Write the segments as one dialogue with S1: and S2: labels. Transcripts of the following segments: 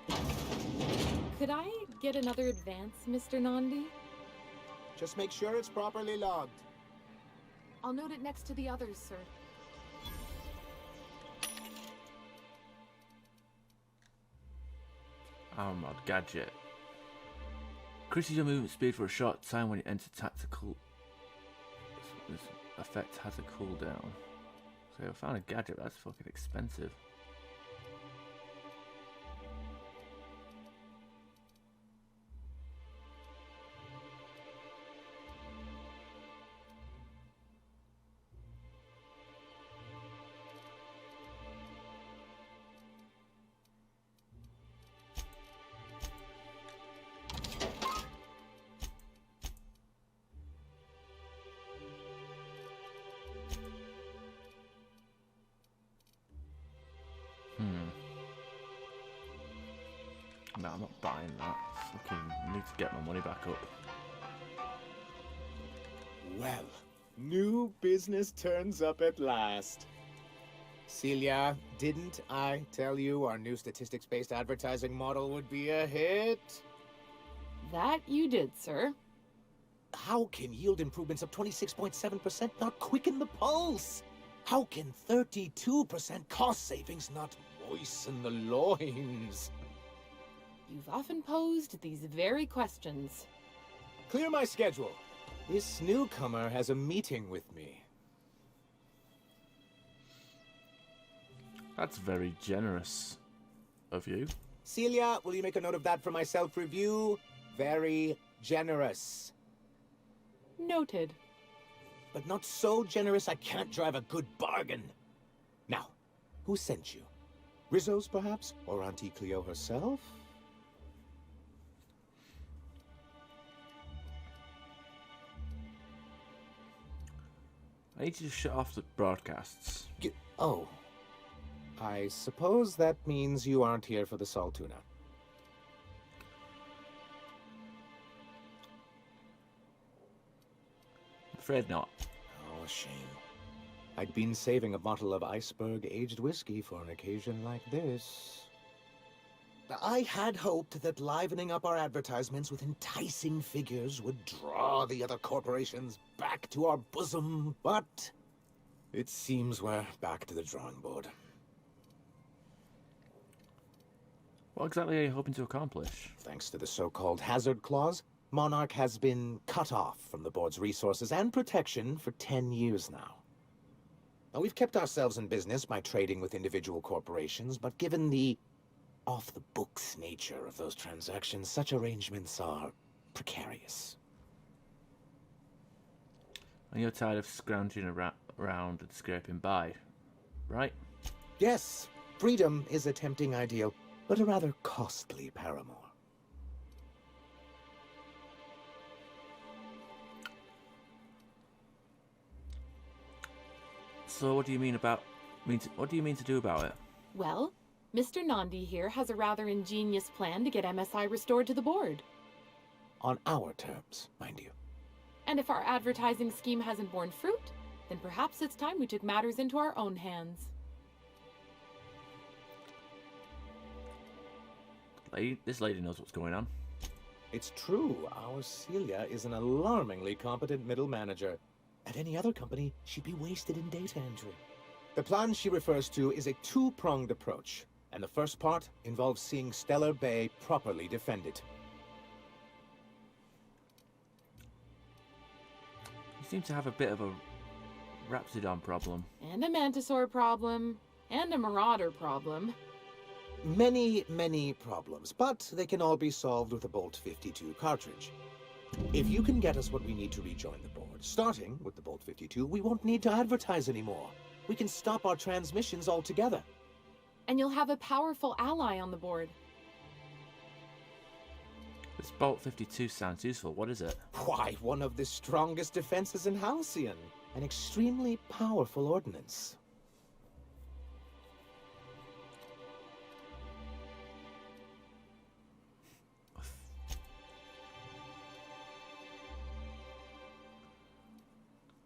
S1: Could I get another advance, Mr. Nandi?
S2: Just make sure it's properly logged.
S1: I'll note it next to the others, sir.
S3: Armored gadget. Increases your movement speed for a short time when you enter tactical. This effect has a cooldown. So I found a gadget, that's fucking expensive. No, I'm not buying that. Fucking need to get my money back up.
S2: Well, new business turns up at last. Celia, didn't I tell you our new statistics-based advertising model would be a hit?
S1: That you did, sir.
S2: How can yield improvements of 26.7% not quicken the pulse? How can 32% cost savings not moisten the loins?
S1: You've often posed these very questions.
S2: Clear my schedule. This newcomer has a meeting with me.
S3: That's very generous of you.
S2: Celia, will you make a note of that for my self-review? Very generous.
S1: Noted.
S2: But not so generous I can't drive a good bargain. Now, who sent you? Rizzo's, perhaps? Or Auntie Cleo herself?
S3: I need you to shut off the broadcasts.
S2: Oh. I suppose that means you aren't here for the Saltuna.
S3: Afraid not.
S2: Oh, a shame. I'd been saving a bottle of iceberg-aged whiskey for an occasion like this. I had hoped that livening up our advertisements with enticing figures would draw the other corporations back to our bosom, but it seems we're back to the drawing board.
S3: What exactly are you hoping to accomplish?
S2: Thanks to the so-called hazard clause, Monarch has been cut off from the board's resources and protection for 10 years now. Now, we've kept ourselves in business by trading with individual corporations, but given the off-the-books nature of those transactions, such arrangements are precarious.
S3: And you're tired of scrounging around and scraping by, right?
S2: Yes, freedom is a tempting ideal, but a rather costly paramour.
S3: So what do you mean to do about it?
S1: Well, Mr. Nandi here has a rather ingenious plan to get MSI restored to the board.
S2: On our terms, mind you.
S1: And if our advertising scheme hasn't borne fruit, then perhaps it's time we took matters into our own hands.
S3: This lady knows what's going on.
S2: It's true, our Celia is an alarmingly competent middle manager. At any other company, she'd be wasted in data entry. The plan she refers to is a two-pronged approach, and the first part involves seeing Stellar Bay properly defended.
S3: You seem to have a bit of a Rapsidon problem.
S1: And a Mantisaur problem. And a Marauder problem.
S2: Many, many problems, but they can all be solved with a Bolt 52 cartridge. If you can get us what we need to rejoin the board, starting with the Bolt 52, we won't need to advertise anymore. We can stop our transmissions altogether.
S1: And you'll have a powerful ally on the board.
S3: This Bolt 52 sounds useful. What is it?
S2: Why, one of the strongest defenses in Halcyon. An extremely powerful ordnance.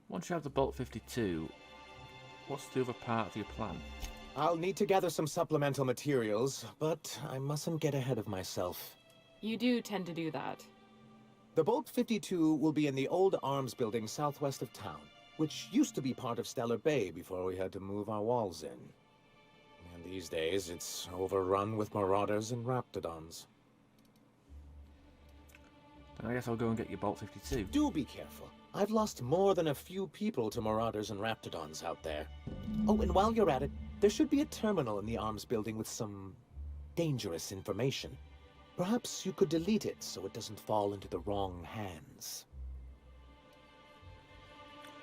S3: Once you have the Bolt 52, what's the other part of your plan?
S2: I'll need to gather some supplemental materials, but I mustn't get ahead of myself.
S1: You do tend to do that.
S2: The Pt.32 will be in the old arms building southwest of town, which used to be part of Stellar Bay before we had to move our walls in. And these days, it's overrun with marauders and raptidons.
S3: Then I guess I'll go and get your Bolt 52.
S2: Do be careful. I've lost more than a few people to marauders and raptidons out there. Oh, and while you're at it, there should be a terminal in the arms building with some dangerous information. Perhaps you could delete it so it doesn't fall into the wrong hands.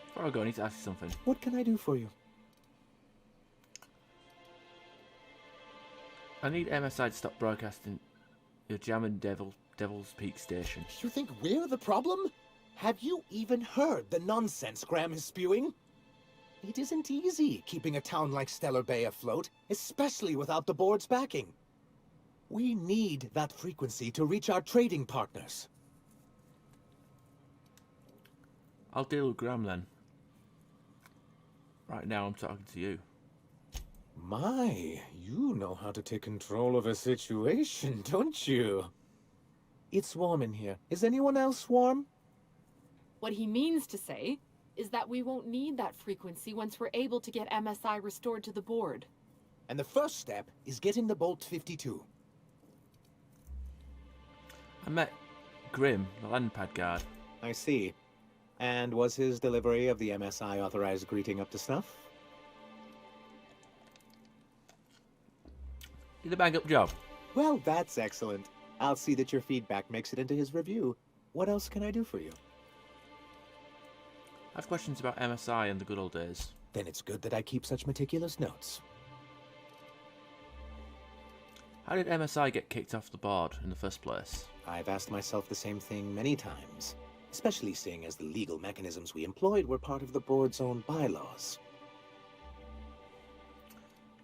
S3: Before I go, I need to ask you something.
S2: What can I do for you?
S3: I need MSI to stop broadcasting your jamming Devil's Peak station.
S2: You think we're the problem? Have you even heard the nonsense Graham is spewing? It isn't easy keeping a town like Stellar Bay afloat, especially without the board's backing. We need that frequency to reach our trading partners.
S3: I'll deal with Graham then. Right now I'm talking to you.
S2: My, you know how to take control of a situation, don't you? It's warm in here. Is anyone else warm?
S1: What he means to say is that we won't need that frequency once we're able to get MSI restored to the board.
S2: And the first step is getting the Bolt 52.
S3: I met Grim, the land pad guard.
S2: I see. And was his delivery of the MSI authorized greeting up to snuff?
S3: Did a bang up job.
S2: Well, that's excellent. I'll see that your feedback makes it into his review. What else can I do for you?
S3: I have questions about MSI and the good old days.
S2: Then it's good that I keep such meticulous notes.
S3: How did MSI get kicked off the board in the first place?
S2: I've asked myself the same thing many times, especially seeing as the legal mechanisms we employed were part of the board's own bylaws.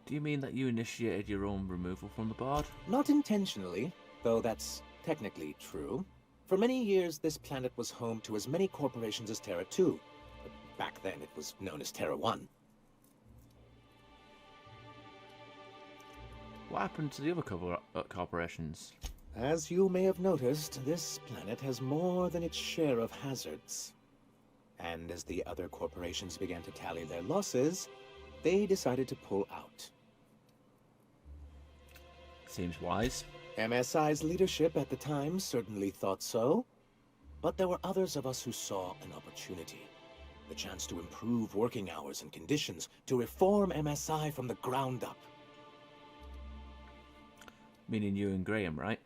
S3: Do you mean that you initiated your own removal from the board?
S2: Not intentionally, though that's technically true. For many years, this planet was home to as many corporations as Terra 2. But back then, it was known as Terra 1.
S3: What happened to the other corporations?
S2: As you may have noticed, this planet has more than its share of hazards. And as the other corporations began to tally their losses, they decided to pull out.
S3: Seems wise.
S2: MSI's leadership at the time certainly thought so, but there were others of us who saw an opportunity. The chance to improve working hours and conditions, to reform MSI from the ground up.
S3: Meaning you and Graham, right?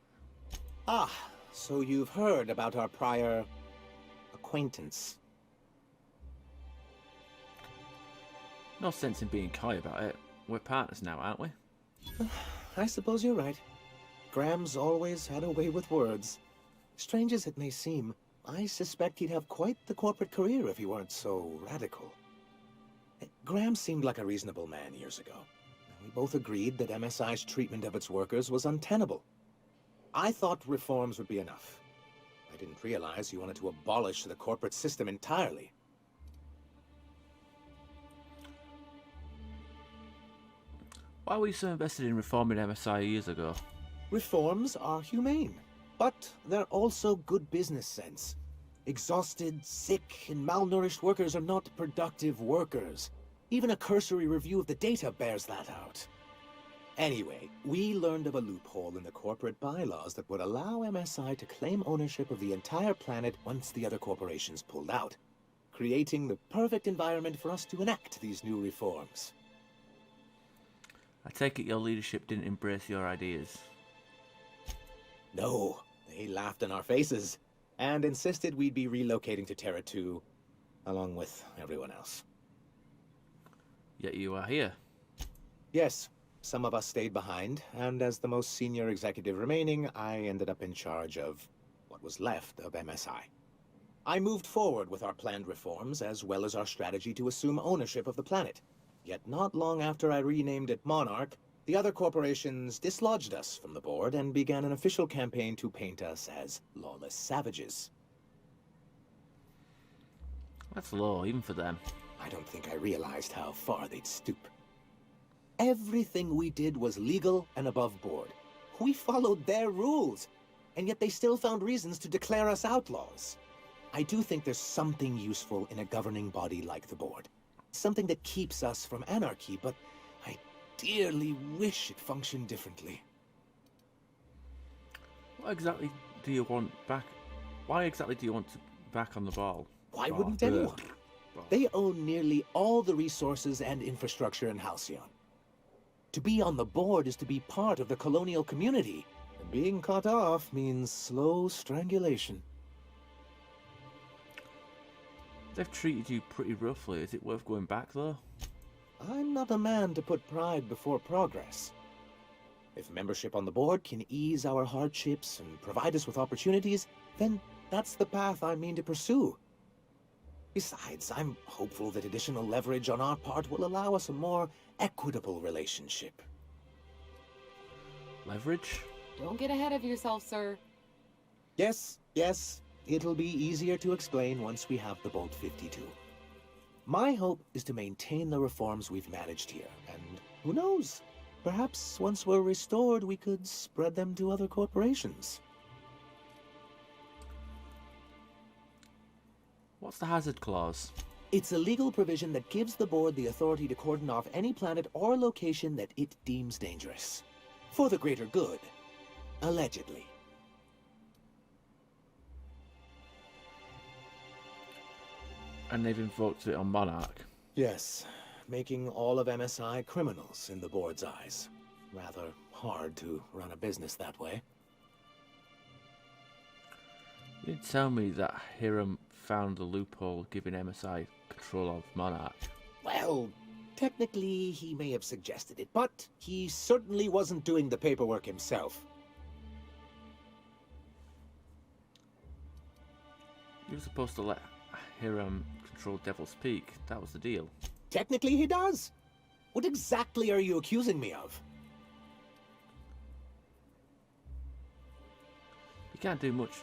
S2: Ah, so you've heard about our prior acquaintance.
S3: No sense in being coy about it. We're partners now, aren't we?
S2: I suppose you're right. Graham's always had a way with words. Strange as it may seem, I suspect he'd have quite the corporate career if he weren't so radical. Graham seemed like a reasonable man years ago. We both agreed that MSI's treatment of its workers was untenable. I thought reforms would be enough. I didn't realize he wanted to abolish the corporate system entirely.
S3: Why were you so invested in reforming MSI years ago?
S2: Reforms are humane, but they're also good business sense. Exhausted, sick, and malnourished workers are not productive workers. Even a cursory review of the data bears that out. Anyway, we learned of a loophole in the corporate bylaws that would allow MSI to claim ownership of the entire planet once the other corporations pulled out, creating the perfect environment for us to enact these new reforms.
S3: I take it your leadership didn't embrace your ideas.
S2: No, they laughed in our faces and insisted we'd be relocating to Terra 2, along with everyone else.
S3: Yet you are here.
S2: Yes, some of us stayed behind, and as the most senior executive remaining, I ended up in charge of what was left of MSI. I moved forward with our planned reforms, as well as our strategy to assume ownership of the planet. Yet not long after I renamed it Monarch, the other corporations dislodged us from the board and began an official campaign to paint us as lawless savages.
S3: That's low, even for them.
S2: I don't think I realized how far they'd stoop. Everything we did was legal and above board. We followed their rules, and yet they still found reasons to declare us outlaws. I do think there's something useful in a governing body like the board. Something that keeps us from anarchy, but I dearly wish it functioned differently.
S3: What exactly do you want back? Why exactly do you want to back on the ball?
S2: Why wouldn't anyone? They own nearly all the resources and infrastructure in Halcyon. To be on the board is to be part of the colonial community, and being cut off means slow strangulation.
S3: They've treated you pretty roughly. Is it worth going back, though?
S2: I'm not a man to put pride before progress. If membership on the board can ease our hardships and provide us with opportunities, then that's the path I mean to pursue. Besides, I'm hopeful that additional leverage on our part will allow us a more equitable relationship.
S3: Leverage?
S1: Don't get ahead of yourself, sir.
S2: Yes. It'll be easier to explain once we have the Pt.32. My hope is to maintain the reforms we've managed here, and who knows? Perhaps once we're restored, we could spread them to other corporations.
S3: What's the hazard clause?
S2: It's a legal provision that gives the board the authority to cordon off any planet or location that it deems dangerous. For the greater good. Allegedly.
S3: And they've invoked it on Monarch.
S2: Yes, making all of MSI criminals in the board's eyes. Rather hard to run a business that way.
S3: You didn't tell me that Hiram found the loophole giving MSI control of Monarch.
S2: Well, technically he may have suggested it, but he certainly wasn't doing the paperwork himself.
S3: You were supposed to let Hiram control Devil's Peak. That was the deal.
S2: Technically he does. What exactly are you accusing me of?
S3: You can't do much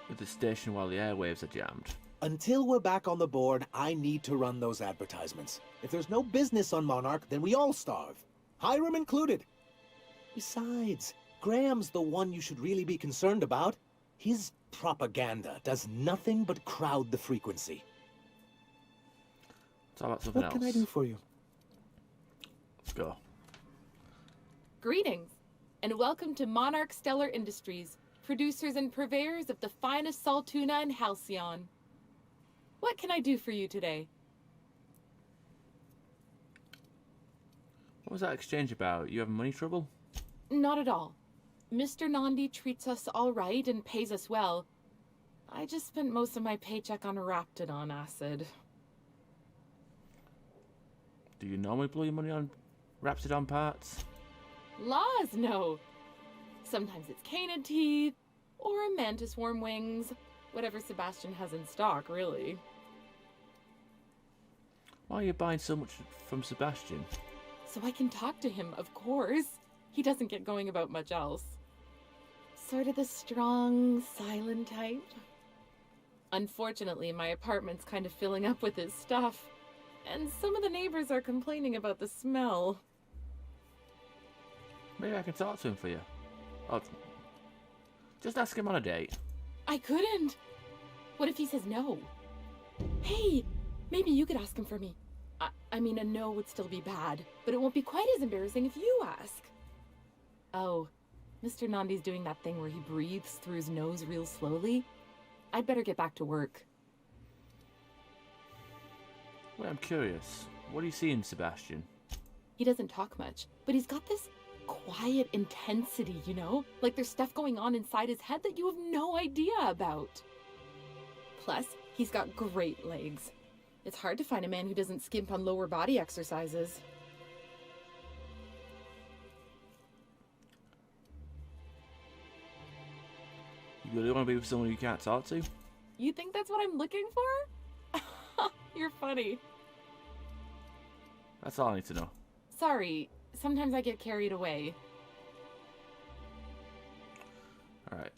S3: with the station while the airwaves are jammed.
S2: Until we're back on the board, I need to run those advertisements. If there's no business on Monarch, then we all starve. Hiram included. Besides, Graham's the one you should really be concerned about. His propaganda does nothing but crowd the frequency.
S3: It's all about something else.
S2: What can I do for you?
S3: Let's go.
S1: Greetings, and welcome to Monarch Stellar Industries, producers and purveyors of the finest salt tuna in Halcyon. What can I do for you today?
S3: What was that exchange about? You having money trouble?
S1: Not at all. Mr. Nandi treats us all right and pays us well. I just spent most of my paycheck on Raptidon acid.
S3: Do you normally blow your money on Raptidon parts?
S1: Laws, no. Sometimes it's canid teeth, or a mantis worm wings. Whatever Sebastian has in stock, really.
S3: Why are you buying so much from Sebastian?
S1: So I can talk to him, of course. He doesn't get going about much else. Sort of the strong, silent type. Unfortunately, my apartment's kind of filling up with his stuff. And some of the neighbors are complaining about the smell.
S3: Maybe I can talk to him for you. Oh, just ask him on a date.
S1: I couldn't. What if he says no? Hey, maybe you could ask him for me. I mean, a no would still be bad, but it won't be quite as embarrassing if you ask. Oh, Mr. Nandi's doing that thing where he breathes through his nose real slowly. I'd better get back to work.
S3: Well, I'm curious. What do you see in Sebastian?
S1: He doesn't talk much, but he's got this quiet intensity, you know? Like there's stuff going on inside his head that you have no idea about. Plus, he's got great legs. It's hard to find a man who doesn't skimp on lower body exercises.
S3: You really want to be with someone you can't talk to?
S1: You think that's what I'm looking for? You're funny.
S3: That's all I need to know.
S1: Sorry, sometimes I get carried away.
S3: Alright.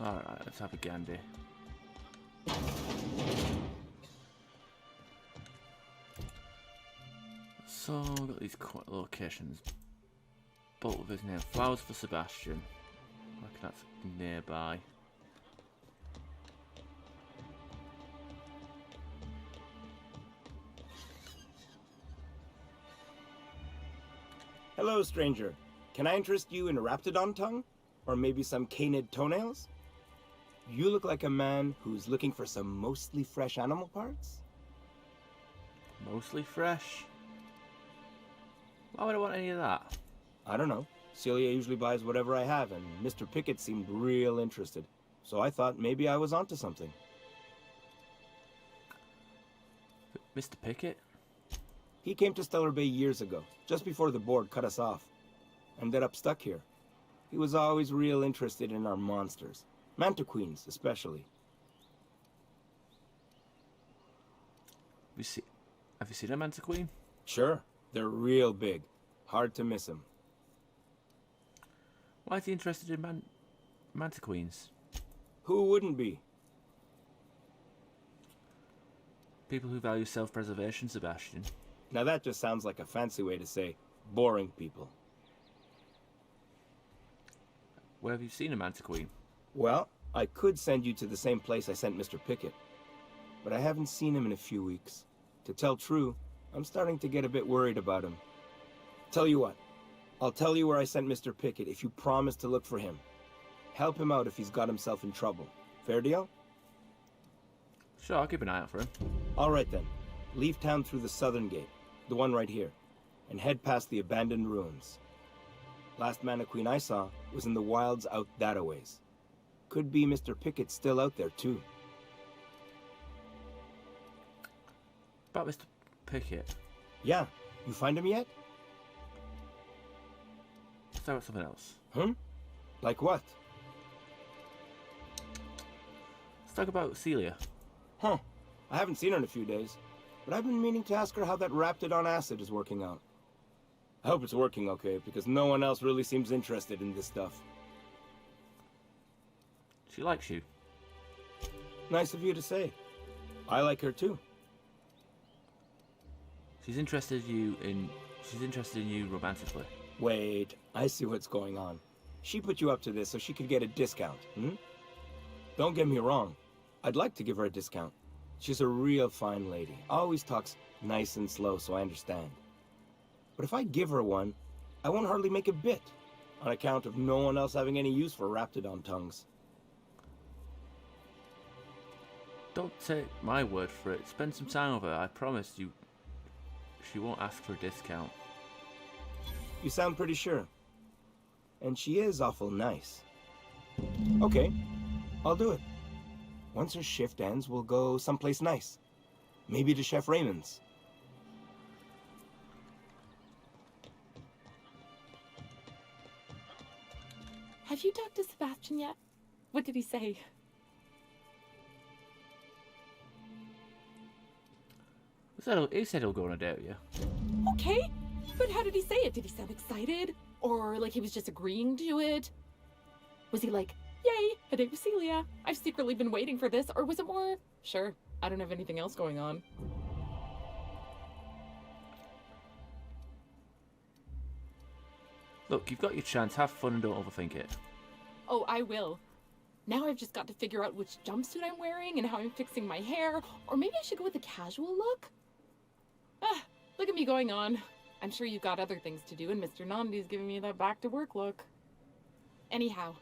S3: Alright, let's have a Gandhi. So, we've got these locations. Bolt with his name. Flowers for Sebastian. I reckon that's nearby.
S4: Hello, stranger. Can I interest you in a raptidon tongue? Or maybe some canid toenails? You look like a man who's looking for some mostly fresh animal parts?
S3: Mostly fresh? Why would I want any of that?
S4: I don't know. Celia usually buys whatever I have, and Mr. Pickett seemed real interested. So I thought maybe I was onto something.
S3: Mr. Pickett?
S4: He came to Stellar Bay years ago, just before the board cut us off. Ended up stuck here. He was always real interested in our monsters. Mantiqueens, especially.
S3: Have you seen a Mantiqueen?
S4: Sure. They're real big. Hard to miss them.
S3: Why is he interested in Mantiqueens?
S4: Who wouldn't be?
S3: People who value self-preservation, Sebastian.
S4: Now that just sounds like a fancy way to say boring people.
S3: Where have you seen a Mantiqueen?
S4: Well, I could send you to the same place I sent Mr. Pickett. But I haven't seen him in a few weeks. To tell true, I'm starting to get a bit worried about him. Tell you what, I'll tell you where I sent Mr. Pickett if you promise to look for him. Help him out if he's got himself in trouble. Fair deal?
S3: Sure, I'll keep an eye out for him.
S4: All right then. Leave town through the southern gate, the one right here, and head past the abandoned ruins. Last Mantiqueen I saw was in the wilds out that-a-ways. Could be Mr. Pickett still out there too.
S3: About Mr. Pickett.
S4: Yeah, you find him yet?
S3: Let's talk about something else.
S4: Like what?
S3: Let's talk about Celia.
S4: Huh. I haven't seen her in a few days, but I've been meaning to ask her how that raptidon acid is working out. I hope it's working okay, because no one else really seems interested in this stuff.
S3: She likes you.
S4: Nice of you to say. I like her too.
S3: She's interested in you romantically.
S4: Wait, I see what's going on. She put you up to this so she could get a discount, Don't get me wrong. I'd like to give her a discount. She's a real fine lady. Always talks nice and slow, so I understand. But if I give her one, I won't hardly make a bit, on account of no one else having any use for raptidon tongues.
S3: Don't take my word for it. Spend some time with her. I promise you she won't ask for a discount.
S4: You sound pretty sure. And she is awful nice. Okay, I'll do it. Once her shift ends, we'll go someplace nice. Maybe to Chef Raymond's.
S1: Have you talked to Sebastian yet? What did he say?
S3: He said he'll go on a date with you.
S1: Okay, but how did he say it? Did he sound excited? Or like he was just agreeing to it? Was he like, yay, a date with Celia? I've secretly been waiting for this. Or was it more, sure, I don't have anything else going on?
S3: Look, you've got your chance. Have fun and don't overthink it.
S1: Oh, I will. Now I've just got to figure out which jumpsuit I'm wearing and how I'm fixing my hair. Or maybe I should go with a casual look? Ah, look at me going on. I'm sure you've got other things to do, and Mr. Nandi's giving me that back-to-work look. Anyhow,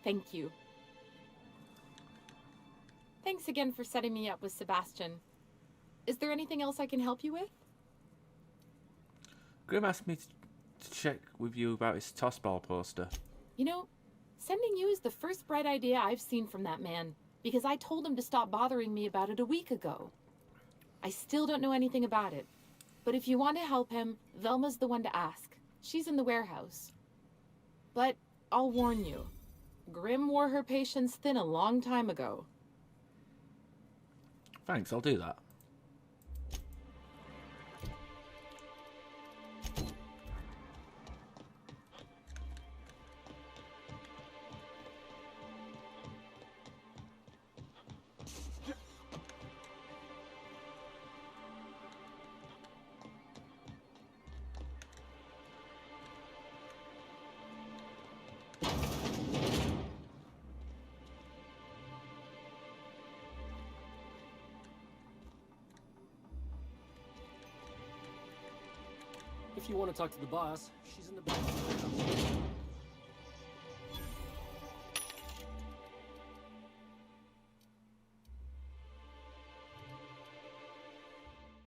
S1: thank you. Thanks again for setting me up with Sebastian. Is there anything else I can help you with?
S3: Grim asked me to check with you about his toss ball poster.
S1: You know, sending you is the first bright idea I've seen from that man, because I told him to stop bothering me about it a week ago. I still don't know anything about it, but if you want to help him, Velma's the one to ask. She's in the warehouse. But I'll warn you, Grim wore her patience thin a long time ago.
S3: Thanks, I'll do that.
S5: If you want to talk to the boss, she's in the back.